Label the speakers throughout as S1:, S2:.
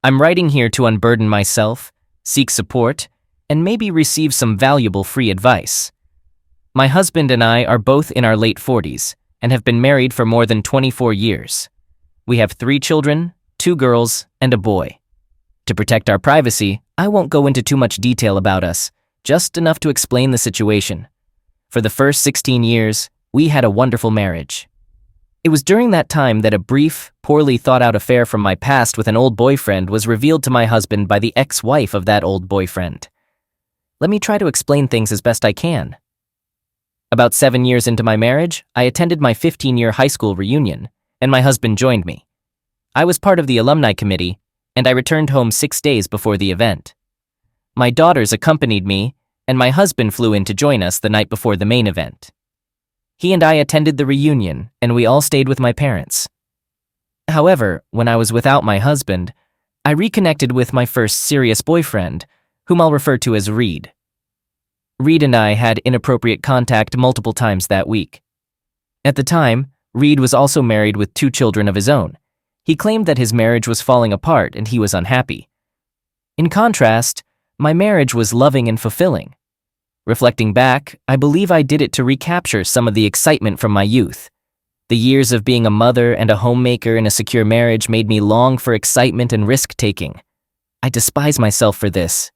S1: I'm writing here to unburden myself, seek support, and maybe receive some valuable free advice. My husband and I are both in our late 40s and have been married for more than 24 years. We have 3 children, 2 girls, and a boy. To protect our privacy, I won't go into too much detail about us, just enough to explain the situation. For the first 16 years, we had a wonderful marriage. It was during that time that a brief, poorly thought-out affair from my past with an old boyfriend was revealed to my husband by the ex-wife of that old boyfriend. Let me try to explain things as best I can. About 7 years into my marriage, I attended my 15-year high school reunion, and my husband joined me. I was part of the alumni committee, and I returned home 6 days before the event. My daughters accompanied me, and my husband flew in to join us the night before the main event. He and I attended the reunion, and we all stayed with my parents. However, when I was without my husband, I reconnected with my first serious boyfriend, whom I'll refer to as Reed. Reed and I had inappropriate contact multiple times that week. At the time, Reed was also married with 2 children of his own. He claimed that his marriage was falling apart and he was unhappy. In contrast, my marriage was loving and fulfilling. Reflecting back, I believe I did it to recapture some of the excitement from my youth. The years of being a mother and a homemaker in a secure marriage made me long for excitement and risk-taking. I despise myself for this.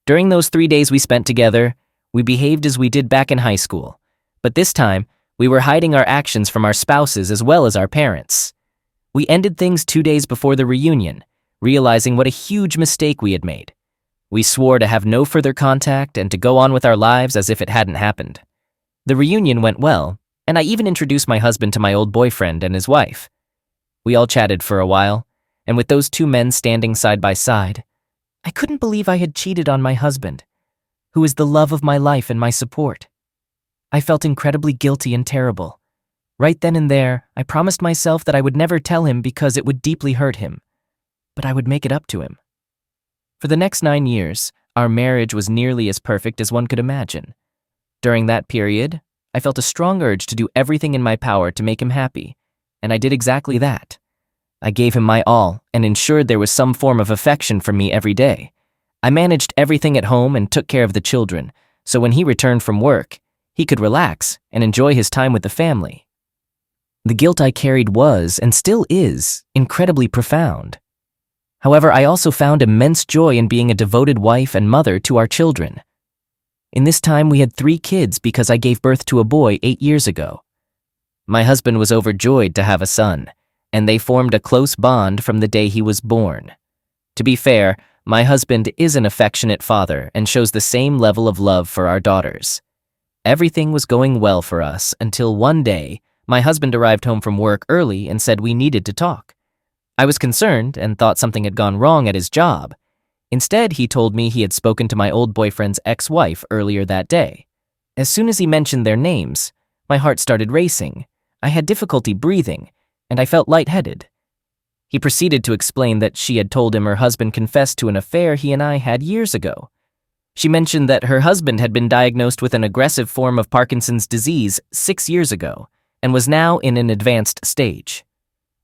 S1: During those 3 days we spent together, we behaved as we did back in high school. But this time, we were hiding our actions from our spouses as well as our parents. We ended things 2 days before the reunion, realizing what a huge mistake we had made. We swore to have no further contact and to go on with our lives as if it hadn't happened. The reunion went well, and I even introduced my husband to my old boyfriend and his wife. We all chatted for a while, and with those 2 men standing side by side, I couldn't believe I had cheated on my husband, who is the love of my life and my support. I felt incredibly guilty and terrible. Right then and there, I promised myself that I would never tell him because it would deeply hurt him, but I would make it up to him. For the next 9 years, our marriage was nearly as perfect as one could imagine. During that period, I felt a strong urge to do everything in my power to make him happy, and I did exactly that. I gave him my all and ensured there was some form of affection from me every day. I managed everything at home and took care of the children, so when he returned from work, he could relax and enjoy his time with the family. The guilt I carried was, and still is, incredibly profound. However, I also found immense joy in being a devoted wife and mother to our children. In this time, we had 3 kids because I gave birth to a boy 8 years ago. My husband was overjoyed to have a son, and they formed a close bond from the day he was born. To be fair, my husband is an affectionate father and shows the same level of love for our daughters. Everything was going well for us until one day, my husband arrived home from work early and said we needed to talk. I was concerned and thought something had gone wrong at his job. Instead, he told me he had spoken to my old boyfriend's ex-wife earlier that day. As soon as he mentioned their names, my heart started racing. I had difficulty breathing, and I felt lightheaded. He proceeded to explain that she had told him her husband confessed to an affair he and I had years ago. She mentioned that her husband had been diagnosed with an aggressive form of Parkinson's disease 6 years ago and was now in an advanced stage.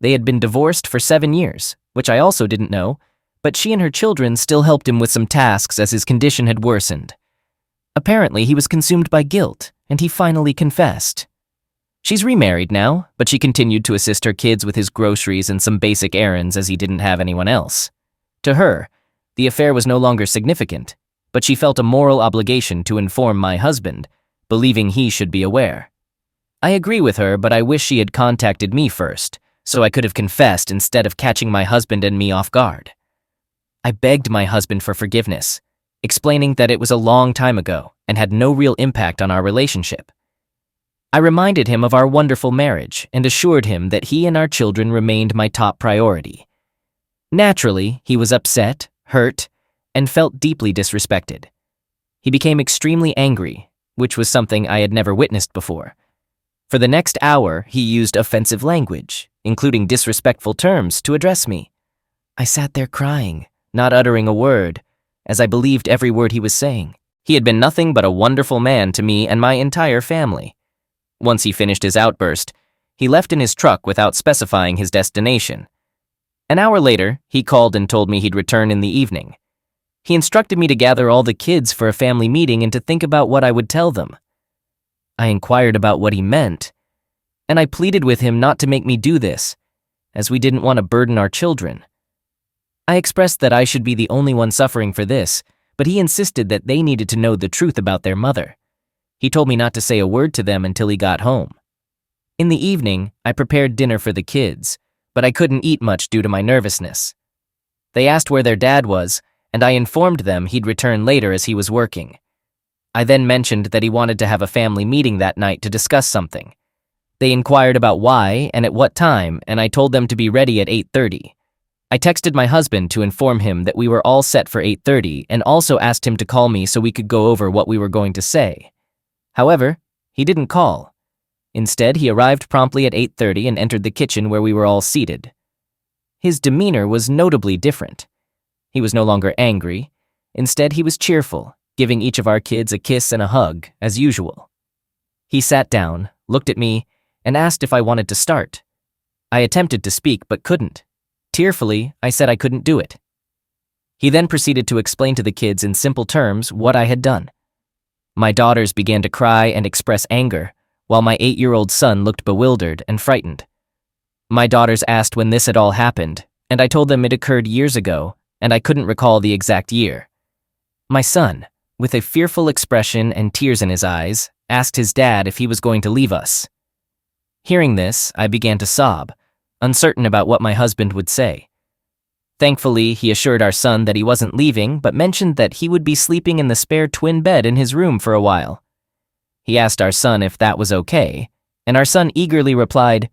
S1: They had been divorced for 7 years, which I also didn't know, but she and her children still helped him with some tasks as his condition had worsened. Apparently, he was consumed by guilt, and he finally confessed. She's remarried now, but she continued to assist her kids with his groceries and some basic errands as he didn't have anyone else. To her, the affair was no longer significant, but she felt a moral obligation to inform my husband, believing he should be aware. I agree with her, but I wish she had contacted me first, so I could have confessed instead of catching my husband and me off guard. I begged my husband for forgiveness, explaining that it was a long time ago and had no real impact on our relationship. I reminded him of our wonderful marriage and assured him that he and our children remained my top priority. Naturally, he was upset, hurt, and felt deeply disrespected. He became extremely angry, which was something I had never witnessed before. For the next hour, he used offensive language, including disrespectful terms, to address me. I sat there crying, not uttering a word, as I believed every word he was saying. He had been nothing but a wonderful man to me and my entire family. Once he finished his outburst, he left in his truck without specifying his destination. An hour later, he called and told me he'd return in the evening. He instructed me to gather all the kids for a family meeting and to think about what I would tell them. I inquired about what he meant, and I pleaded with him not to make me do this, as we didn't want to burden our children. I expressed that I should be the only one suffering for this, but he insisted that they needed to know the truth about their mother. He told me not to say a word to them until he got home. In the evening, I prepared dinner for the kids, but I couldn't eat much due to my nervousness. They asked where their dad was, and I informed them he'd return later as he was working. I then mentioned that he wanted to have a family meeting that night to discuss something. They inquired about why and at what time, and I told them to be ready at 8:30. I texted my husband to inform him that we were all set for 8:30 and also asked him to call me so we could go over what we were going to say. However, he didn't call. Instead, he arrived promptly at 8:30 and entered the kitchen where we were all seated. His demeanor was notably different. He was no longer angry. Instead, he was cheerful, giving each of our kids a kiss and a hug, as usual. He sat down, looked at me, and asked if I wanted to start. I attempted to speak but couldn't. Tearfully, I said I couldn't do it. He then proceeded to explain to the kids in simple terms what I had done. My daughters began to cry and express anger, while my 8-year-old son looked bewildered and frightened. My daughters asked when this had all happened, and I told them it occurred years ago, and I couldn't recall the exact year. My son, with a fearful expression and tears in his eyes, asked his dad if he was going to leave us. Hearing this, I began to sob, uncertain about what my husband would say. Thankfully, he assured our son that he wasn't leaving, but mentioned that he would be sleeping in the spare twin bed in his room for a while. He asked our son if that was okay, and our son eagerly replied,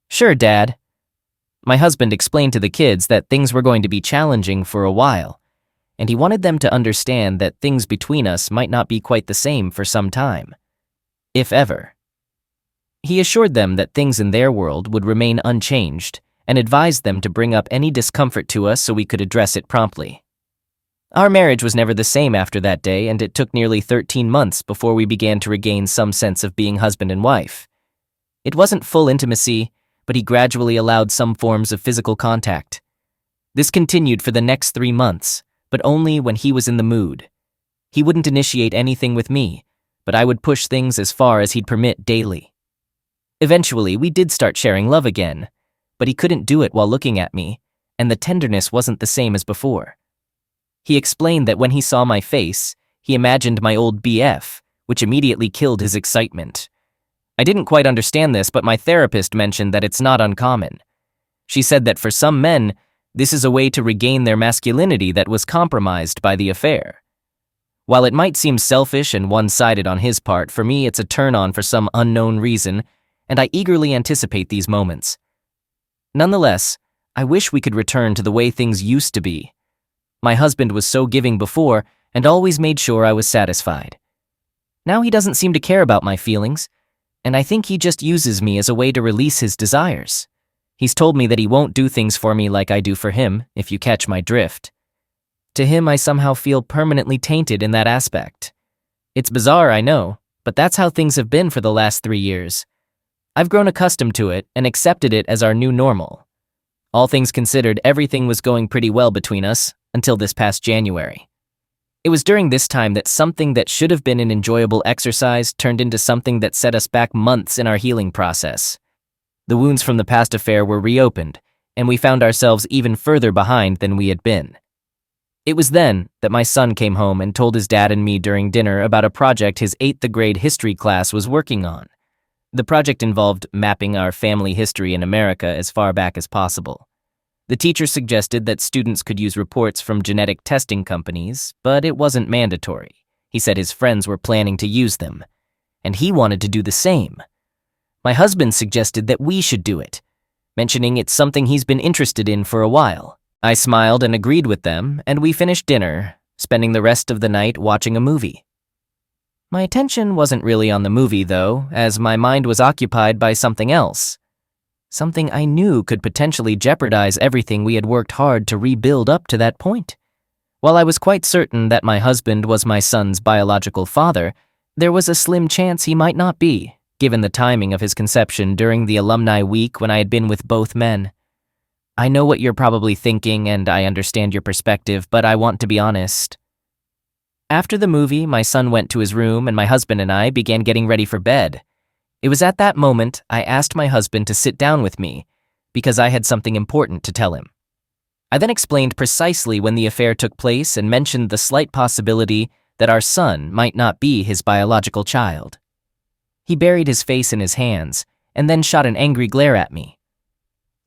S1: "Sure, Dad." My husband explained to the kids that things were going to be challenging for a while, and he wanted them to understand that things between us might not be quite the same for some time, if ever. He assured them that things in their world would remain unchanged and advised them to bring up any discomfort to us so we could address it promptly. Our marriage was never the same after that day, and it took nearly 13 months before we began to regain some sense of being husband and wife. It wasn't full intimacy, but he gradually allowed some forms of physical contact. This continued for the next 3 months, but only when he was in the mood. He wouldn't initiate anything with me, but I would push things as far as he'd permit daily. Eventually, we did start sharing love again, but he couldn't do it while looking at me, and the tenderness wasn't the same as before. He explained that when he saw my face, he imagined my old BF, which immediately killed his excitement. I didn't quite understand this, but my therapist mentioned that it's not uncommon. She said that for some men, this is a way to regain their masculinity that was compromised by the affair. While it might seem selfish and one-sided on his part, for me it's a turn-on for some unknown reason, and I eagerly anticipate these moments. Nonetheless, I wish we could return to the way things used to be. My husband was so giving before and always made sure I was satisfied. Now he doesn't seem to care about my feelings, and I think he just uses me as a way to release his desires. He's told me that he won't do things for me like I do for him, if you catch my drift. To him, I somehow feel permanently tainted in that aspect. It's bizarre, I know, but that's how things have been for the last 3 years. I've grown accustomed to it and accepted it as our new normal. All things considered, everything was going pretty well between us until this past January. It was during this time that something that should have been an enjoyable exercise turned into something that set us back months in our healing process. The wounds from the past affair were reopened, and we found ourselves even further behind than we had been. It was then that my son came home and told his dad and me during dinner about a project his 8th grade history class was working on. The project involved mapping our family history in America as far back as possible. The teacher suggested that students could use reports from genetic testing companies, but it wasn't mandatory. He said his friends were planning to use them, and he wanted to do the same. My husband suggested that we should do it, mentioning it's something he's been interested in for a while. I smiled and agreed with them, and we finished dinner, spending the rest of the night watching a movie. My attention wasn't really on the movie, though, as my mind was occupied by something else. Something I knew could potentially jeopardize everything we had worked hard to rebuild up to that point. While I was quite certain that my husband was my son's biological father, there was a slim chance he might not be, given the timing of his conception during the alumni week when I had been with both men. I know what you're probably thinking and I understand your perspective, but I want to be honest. After the movie, my son went to his room and my husband and I began getting ready for bed. It was at that moment I asked my husband to sit down with me because I had something important to tell him. I then explained precisely when the affair took place and mentioned the slight possibility that our son might not be his biological child. He buried his face in his hands and then shot an angry glare at me.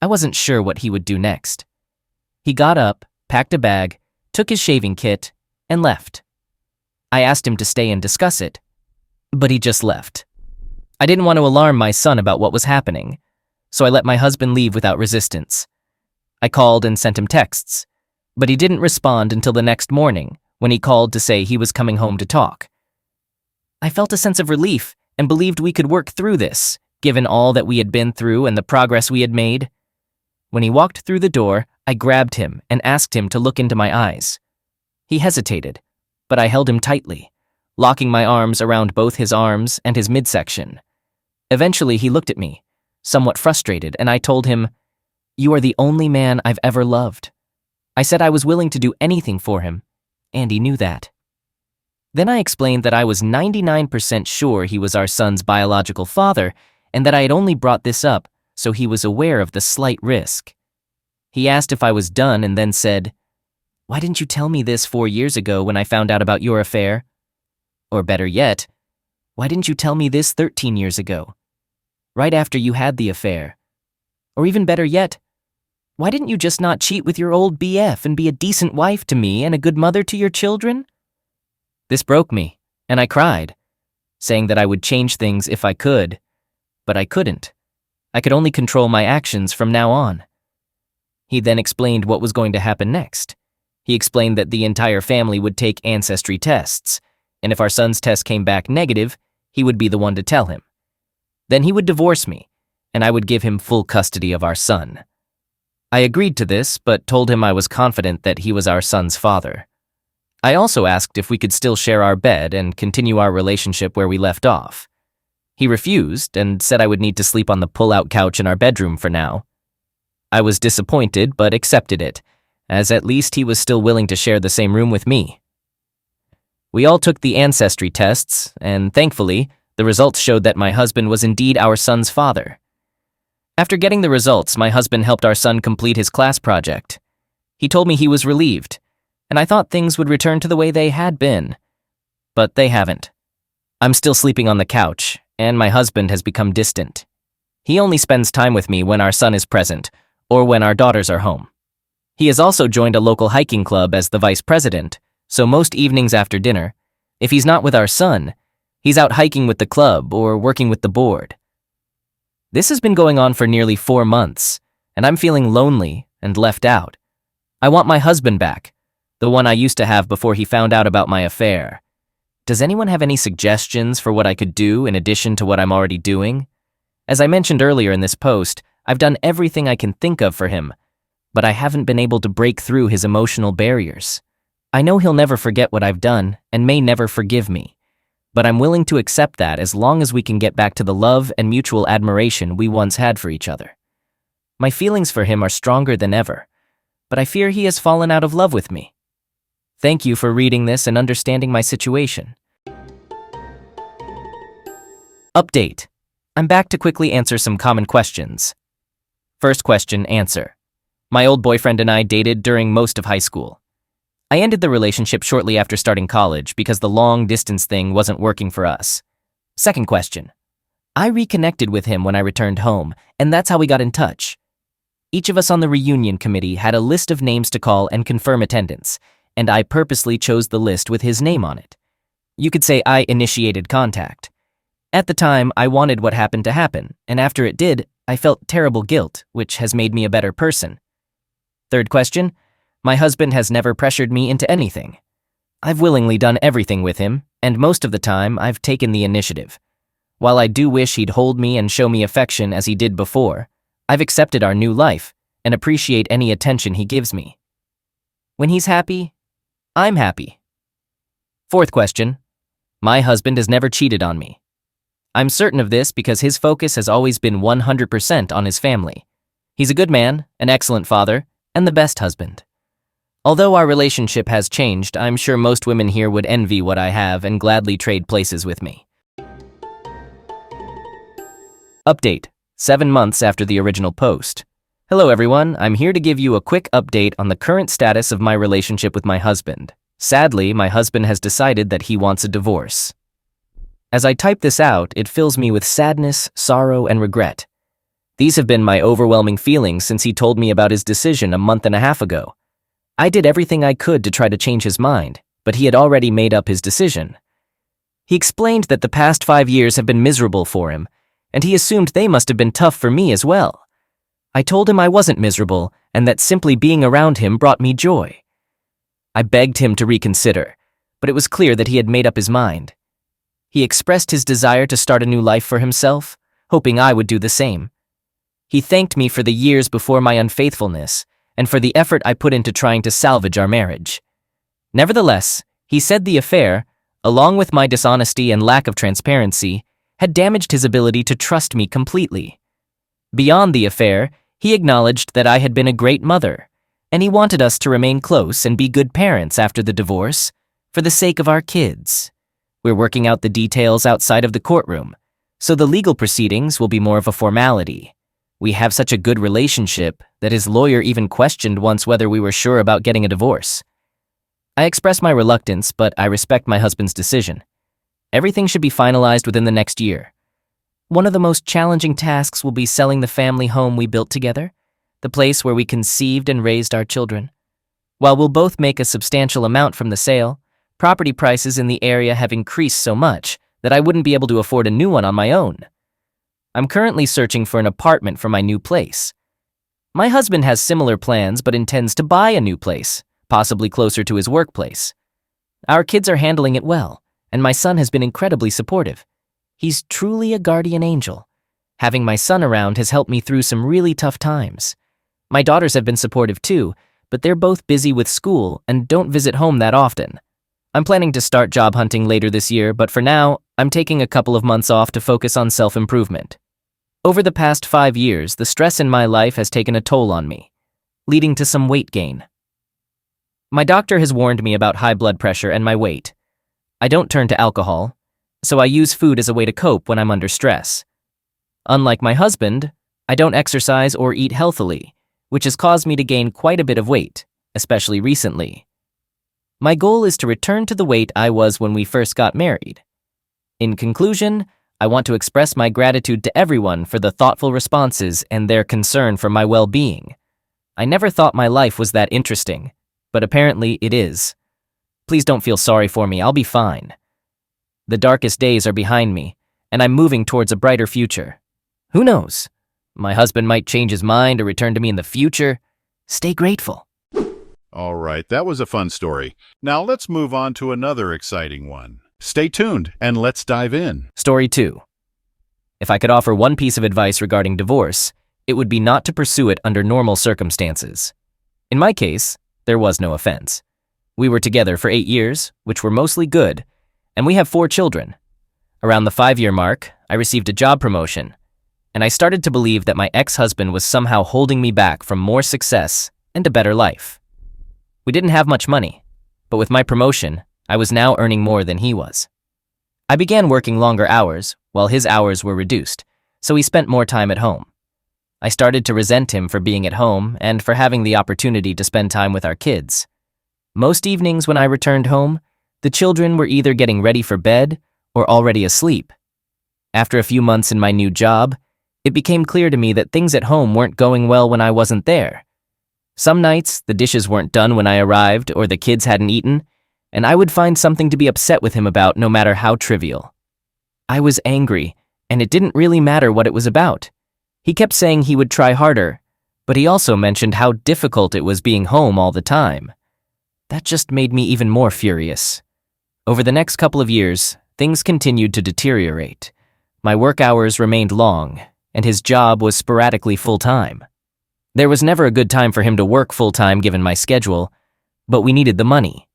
S1: I wasn't sure what he would do next. He got up, packed a bag, took his shaving kit, and left. I asked him to stay and discuss it, but he just left. I didn't want to alarm my son about what was happening, so I let my husband leave without resistance. I called and sent him texts, but he didn't respond until the next morning when he called to say he was coming home to talk. I felt a sense of relief and believed we could work through this, given all that we had been through and the progress we had made. When he walked through the door, I grabbed him and asked him to look into my eyes. He hesitated, but I held him tightly, locking my arms around both his arms and his midsection. Eventually, he looked at me, somewhat frustrated, and I told him, "You are the only man I've ever loved." I said I was willing to do anything for him, and he knew that. Then I explained that I was 99% sure he was our son's biological father, and that I had only brought this up so he was aware of the slight risk. He asked if I was done and then said, "Why didn't you tell me this 4 years ago when I found out about your affair? Or better yet, why didn't you tell me this 13 years ago, right after you had the affair? Or even better yet, why didn't you just not cheat with your old BF and be a decent wife to me and a good mother to your children?" This broke me, and I cried, saying that I would change things if I could, but I couldn't. I could only control my actions from now on. He then explained what was going to happen next. He explained that the entire family would take ancestry tests, and if our son's test came back negative, he would be the one to tell him. Then he would divorce me, and I would give him full custody of our son. I agreed to this, but told him I was confident that he was our son's father. I also asked if we could still share our bed and continue our relationship where we left off. He refused and said I would need to sleep on the pull-out couch in our bedroom for now. I was disappointed but accepted it, as at least he was still willing to share the same room with me. We all took the ancestry tests, and thankfully, the results showed that my husband was indeed our son's father. After getting the results, my husband helped our son complete his class project. He told me he was relieved, and I thought things would return to the way they had been. But they haven't. I'm still sleeping on the couch, and my husband has become distant. He only spends time with me when our son is present, or when our daughters are home. He has also joined a local hiking club as the vice president, so most evenings after dinner, if he's not with our son, he's out hiking with the club or working with the board. This has been going on for nearly 4 months, and I'm feeling lonely and left out. I want my husband back, the one I used to have before he found out about my affair. Does anyone have any suggestions for what I could do in addition to what I'm already doing? As I mentioned earlier in this post, I've done everything I can think of for him, but I haven't been able to break through his emotional barriers. I know he'll never forget what I've done and may never forgive me, but I'm willing to accept that as long as we can get back to the love and mutual admiration we once had for each other. My feelings for him are stronger than ever, but I fear he has fallen out of love with me. Thank you for reading this and understanding my situation. Update. I'm back to quickly answer some common questions. First question, answer. My old boyfriend and I dated during most of high school. I ended the relationship shortly after starting college because the long-distance thing wasn't working for us. Second question. I reconnected with him when I returned home, and that's how we got in touch. Each of us on the reunion committee had a list of names to call and confirm attendance, and I purposely chose the list with his name on it. You could say I initiated contact. At the time, I wanted what happened to happen, and after it did, I felt terrible guilt, which has made me a better person. Third question. My husband has never pressured me into anything. I've willingly done everything with him, and most of the time, I've taken the initiative. While I do wish he'd hold me and show me affection as he did before, I've accepted our new life and appreciate any attention he gives me. When he's happy, I'm happy. Fourth question. My husband has never cheated on me. I'm certain of this because his focus has always been 100% on his family. He's a good man, an excellent father, and the best husband. Although our relationship has changed, I'm sure most women here would envy what I have and gladly trade places with me. Update: 7 months after the original post. Hello everyone, I'm here to give you a quick update on the current status of my relationship with my husband. Sadly, my husband has decided that he wants a divorce. As I type this out, it fills me with sadness, sorrow, and regret. These have been my overwhelming feelings since he told me about his decision a month and a half ago. I did everything I could to try to change his mind, but he had already made up his decision. He explained that the past 5 years have been miserable for him, and he assumed they must have been tough for me as well. I told him I wasn't miserable and that simply being around him brought me joy. I begged him to reconsider, but it was clear that he had made up his mind. He expressed his desire to start a new life for himself, hoping I would do the same. He thanked me for the years before my unfaithfulness and for the effort I put into trying to salvage our marriage. Nevertheless, he said the affair, along with my dishonesty and lack of transparency, had damaged his ability to trust me completely. Beyond the affair, he acknowledged that I had been a great mother, and he wanted us to remain close and be good parents after the divorce, for the sake of our kids. We're working out the details outside of the courtroom, so the legal proceedings will be more of a formality. We have such a good relationship that his lawyer even questioned once whether we were sure about getting a divorce. I expressed my reluctance, but I respect my husband's decision. Everything should be finalized within the next year. One of the most challenging tasks will be selling the family home we built together, the place where we conceived and raised our children. While we'll both make a substantial amount from the sale, property prices in the area have increased so much that I wouldn't be able to afford a new one on my own. I'm currently searching for an apartment for my new place. My husband has similar plans but intends to buy a new place, possibly closer to his workplace. Our kids are handling it well, and my son has been incredibly supportive. He's truly a guardian angel. Having my son around has helped me through some really tough times. My daughters have been supportive too, but they're both busy with school and don't visit home that often. I'm planning to start job hunting later this year, but for now, I'm taking a couple of months off to focus on self-improvement. Over the past 5 years, the stress in my life has taken a toll on me, leading to some weight gain. My doctor has warned me about high blood pressure and my weight. I don't turn to alcohol, so I use food as a way to cope when I'm under stress. Unlike my husband, I don't exercise or eat healthily, which has caused me to gain quite a bit of weight, especially recently. My goal is to return to the weight I was when we first got married. In conclusion, I want to express my gratitude to everyone for the thoughtful responses and their concern for my well-being. I never thought my life was that interesting, but apparently it is. Please don't feel sorry for me, I'll be fine. The darkest days are behind me, and I'm moving towards a brighter future. Who knows? My husband might change his mind or return to me in the future. Stay grateful.
S2: All right, that was a fun story. Now let's move on to another exciting one. Stay tuned and let's dive in.
S1: Story 2. If I could offer one piece of advice regarding divorce, it would be not to pursue it under normal circumstances. In my case, there was no offense. We were together for 8 years, which were mostly good, and we have 4 children. Around the 5-year mark, I received a job promotion, and I started to believe that my ex-husband was somehow holding me back from more success and a better life. We didn't have much money, but with my promotion, I was now earning more than he was. I began working longer hours, while his hours were reduced, so he spent more time at home. I started to resent him for being at home and for having the opportunity to spend time with our kids. Most evenings when I returned home, the children were either getting ready for bed or already asleep. After a few months in my new job, it became clear to me that things at home weren't going well when I wasn't there. Some nights, the dishes weren't done when I arrived or the kids hadn't eaten, and I would find something to be upset with him about no matter how trivial. I was angry, and it didn't really matter what it was about. He kept saying he would try harder, but he also mentioned how difficult it was being home all the time. That just made me even more furious. Over the next couple of years, things continued to deteriorate. My work hours remained long, and his job was sporadically full-time. There was never a good time for him to work full-time given my schedule, but we needed the money.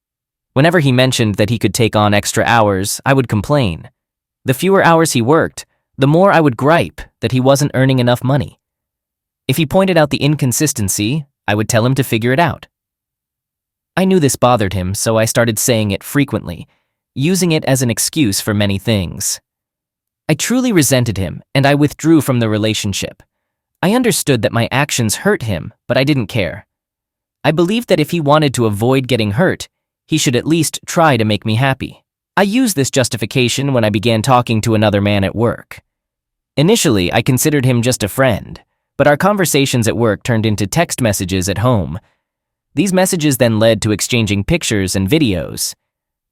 S1: Whenever he mentioned that he could take on extra hours, I would complain. The fewer hours he worked, the more I would gripe that he wasn't earning enough money. If he pointed out the inconsistency, I would tell him to figure it out. I knew this bothered him, so I started saying it frequently, using it as an excuse for many things. I truly resented him, and I withdrew from the relationship. I understood that my actions hurt him, but I didn't care. I believed that if he wanted to avoid getting hurt, he should at least try to make me happy. I used this justification when I began talking to another man at work. Initially, I considered him just a friend, but our conversations at work turned into text messages at home. These messages then led to exchanging pictures and videos,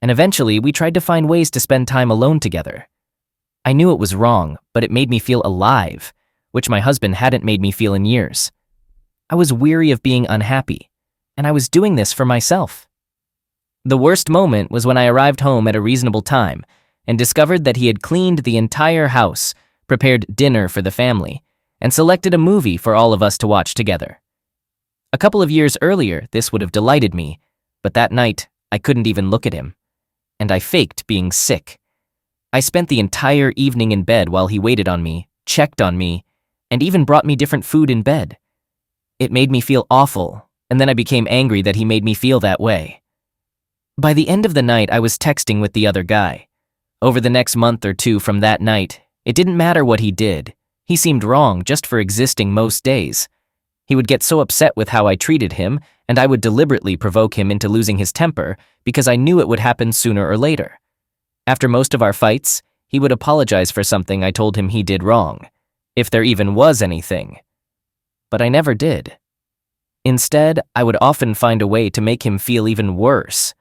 S1: and eventually we tried to find ways to spend time alone together. I knew it was wrong, but it made me feel alive, which my husband hadn't made me feel in years. I was weary of being unhappy, and I was doing this for myself. The worst moment was when I arrived home at a reasonable time and discovered that he had cleaned the entire house, prepared dinner for the family, and selected a movie for all of us to watch together. A couple of years earlier, this would have delighted me, but that night, I couldn't even look at him, and I faked being sick. I spent the entire evening in bed while he waited on me, checked on me, and even brought me different food in bed. It made me feel awful, and then I became angry that he made me feel that way. By the end of the night, I was texting with the other guy. Over the next month or two from that night, it didn't matter what he did. He seemed wrong just for existing most days. He would get so upset with how I treated him, and I would deliberately provoke him into losing his temper because I knew it would happen sooner or later. After most of our fights, he would apologize for something I told him he did wrong, if there even was anything. But I never did. Instead, I would often find a way to make him feel even worse.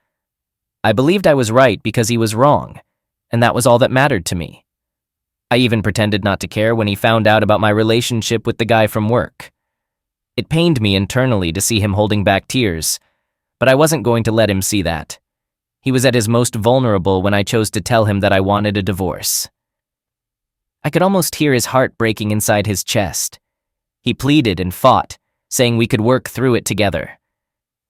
S1: I believed I was right because he was wrong, and that was all that mattered to me. I even pretended not to care when he found out about my relationship with the guy from work. It pained me internally to see him holding back tears, but I wasn't going to let him see that. He was at his most vulnerable when I chose to tell him that I wanted a divorce. I could almost hear his heart breaking inside his chest. He pleaded and fought, saying we could work through it together.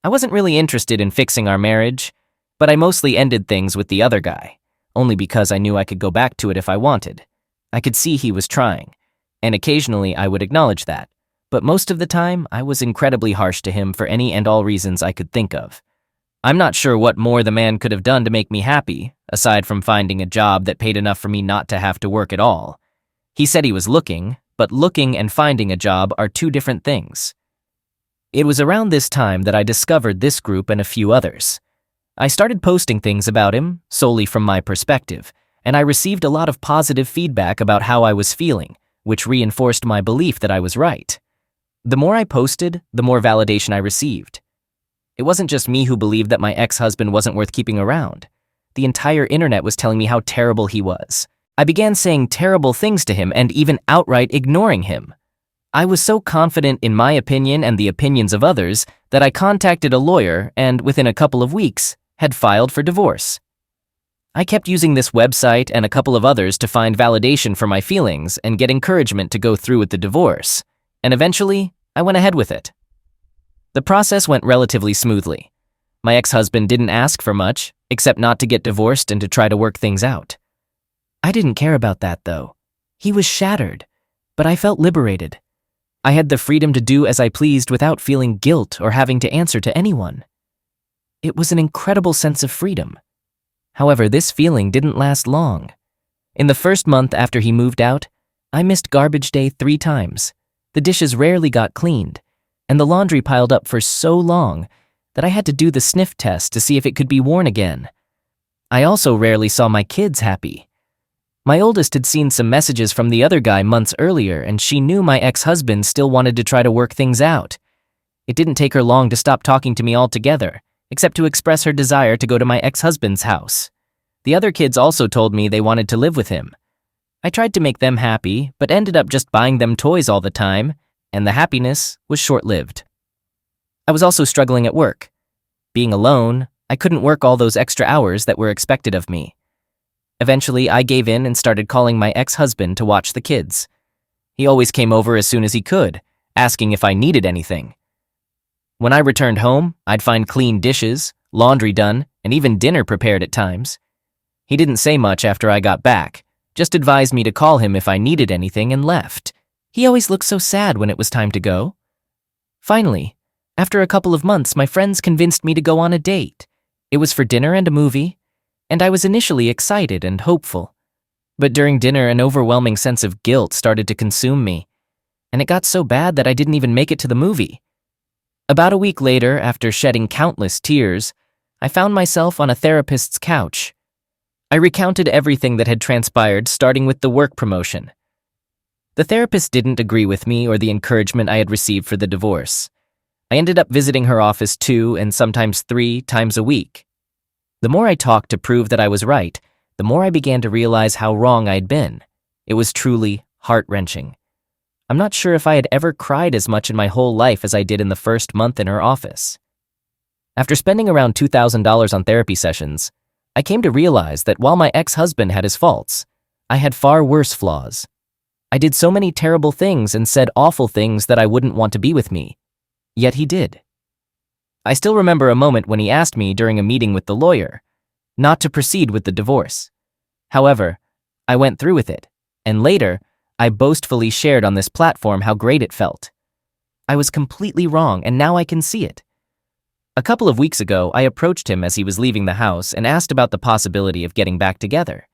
S1: I wasn't really interested in fixing our marriage, but I mostly ended things with the other guy, only because I knew I could go back to it if I wanted. I could see he was trying, and occasionally I would acknowledge that, but most of the time I was incredibly harsh to him for any and all reasons I could think of. I'm not sure what more the man could have done to make me happy, aside from finding a job that paid enough for me not to have to work at all. He said he was looking, but looking and finding a job are two different things. It was around this time that I discovered this group and a few others. I started posting things about him, solely from my perspective, and I received a lot of positive feedback about how I was feeling, which reinforced my belief that I was right. The more I posted, the more validation I received. It wasn't just me who believed that my ex-husband wasn't worth keeping around. The entire internet was telling me how terrible he was. I began saying terrible things to him and even outright ignoring him. I was so confident in my opinion and the opinions of others that I contacted a lawyer and, within a couple of weeks, had filed for divorce. I kept using this website and a couple of others to find validation for my feelings and get encouragement to go through with the divorce, and eventually, I went ahead with it. The process went relatively smoothly. My ex-husband didn't ask for much, except not to get divorced and to try to work things out. I didn't care about that, though. He was shattered, but I felt liberated. I had the freedom to do as I pleased without feeling guilt or having to answer to anyone. It was an incredible sense of freedom. However, this feeling didn't last long. In the first month after he moved out, I missed garbage day 3 times. The dishes rarely got cleaned, and the laundry piled up for so long that I had to do the sniff test to see if it could be worn again. I also rarely saw my kids happy. My oldest had seen some messages from the other guy months earlier, and she knew my ex-husband still wanted to try to work things out. It didn't take her long to stop talking to me altogether, except to express her desire to go to my ex-husband's house. The other kids also told me they wanted to live with him. I tried to make them happy, but ended up just buying them toys all the time, and the happiness was short-lived. I was also struggling at work. Being alone, I couldn't work all those extra hours that were expected of me. Eventually, I gave in and started calling my ex-husband to watch the kids. He always came over as soon as he could, asking if I needed anything. When I returned home, I'd find clean dishes, laundry done, and even dinner prepared at times. He didn't say much after I got back, just advised me to call him if I needed anything and left. He always looked so sad when it was time to go. Finally, after a couple of months, my friends convinced me to go on a date. It was for dinner and a movie, and I was initially excited and hopeful. But during dinner, an overwhelming sense of guilt started to consume me, and it got so bad that I didn't even make it to the movie. About a week later, after shedding countless tears, I found myself on a therapist's couch. I recounted everything that had transpired, starting with the work promotion. The therapist didn't agree with me or the encouragement I had received for the divorce. I ended up visiting her office 2 and sometimes 3 times a week. The more I talked to prove that I was right, the more I began to realize how wrong I'd been. It was truly heart-wrenching. I'm not sure if I had ever cried as much in my whole life as I did in the first month in her office. After spending around $2,000 on therapy sessions, I came to realize that while my ex-husband had his faults, I had far worse flaws. I did so many terrible things and said awful things that I wouldn't want to be with me. Yet he did. I still remember a moment when he asked me during a meeting with the lawyer not to proceed with the divorce. However, I went through with it, and later, I boastfully shared on this platform how great it felt. I was completely wrong, and now I can see it. A couple of weeks ago, I approached him as he was leaving the house and asked about the possibility of getting back together.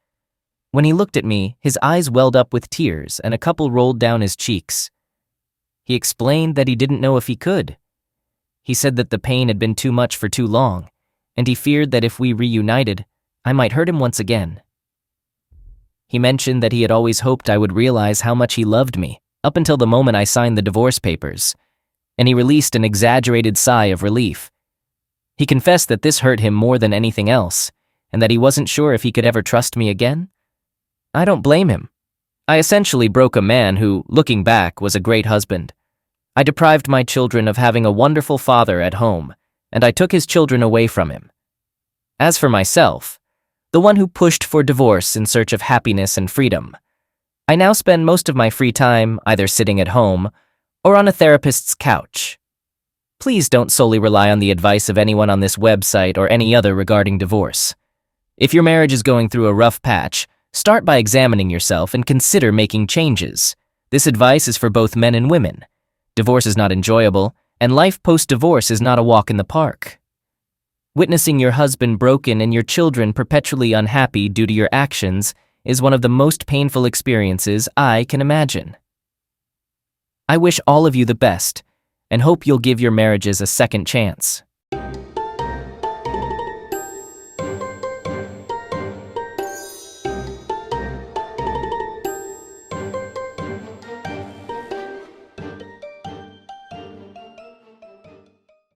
S1: When he looked at me, his eyes welled up with tears and a couple rolled down his cheeks. He explained that he didn't know if he could. He said that the pain had been too much for too long, and he feared that if we reunited, I might hurt him once again. He mentioned that he had always hoped I would realize how much he loved me, up until the moment I signed the divorce papers, and he released an exaggerated sigh of relief. He confessed that this hurt him more than anything else, and that he wasn't sure if he could ever trust me again. I don't blame him. I essentially broke a man who, looking back, was a great husband. I deprived my children of having a wonderful father at home, and I took his children away from him. As for myself, the one who pushed for divorce in search of happiness and freedom, I now spend most of my free time either sitting at home or on a therapist's couch. Please don't solely rely on the advice of anyone on this website or any other regarding divorce. If your marriage is going through a rough patch, start by examining yourself and consider making changes. This advice is for both men and women. Divorce is not enjoyable, and life post-divorce is not a walk in the park. Witnessing your husband broken and your children perpetually unhappy due to your actions is one of the most painful experiences I can imagine. I wish all of you the best, and hope you'll give your marriages a second chance.